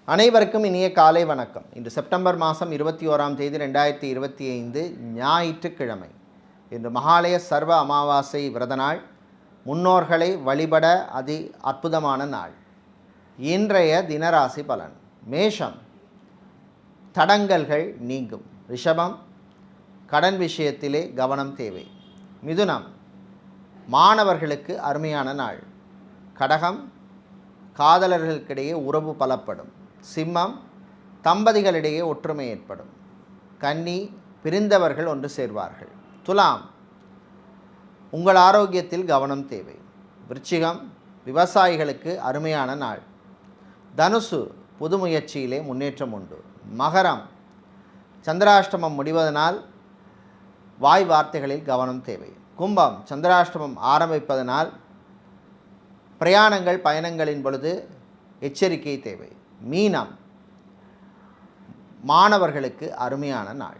அனைவருக்கும் இனிய காலை வணக்கம். இன்று செப்டம்பர் மாதம் 21ஆம் தேதி 2025 ஞாயிற்றுக்கிழமை. இன்று மகாலய சர்வ அமாவாசை விரத நாள். முன்னோர்களை வழிபட அற்புதமான நாள். இன்றைய தினராசி பலன். மேஷம், தடங்கல்கள் நீங்கும். ரிஷபம், கடன் விஷயத்திலே கவனம் தேவை. மிதுனம், மாணவர்களுக்கு அருமையான நாள். கடகம், காதலர்களுக்கிடையே உறவு பலப்படும். சிம்மம், தம்பதிகளிடையே ஒற்றுமை ஏற்படும். கன்னி, பிரிந்தவர்கள் ஒன்று சேர்வார்கள். துலாம், உங்கள் ஆரோக்கியத்தில் கவனம் தேவை. விருச்சிகம், விவசாயிகளுக்கு அருமையான நாள். தனுசு, புது முயற்சியிலே முன்னேற்றம் உண்டு. மகரம், சந்திராஷ்டமம் முடிவதனால் வாய் வார்த்தைகளில் கவனம் தேவை. கும்பம், சந்திராஷ்டமம் ஆரம்பிப்பதனால் பிரயாணங்கள் பயணங்களின் பொழுது எச்சரிக்கை தேவை. மீனம், மாணவர்களுக்கு அருமையான நாள்.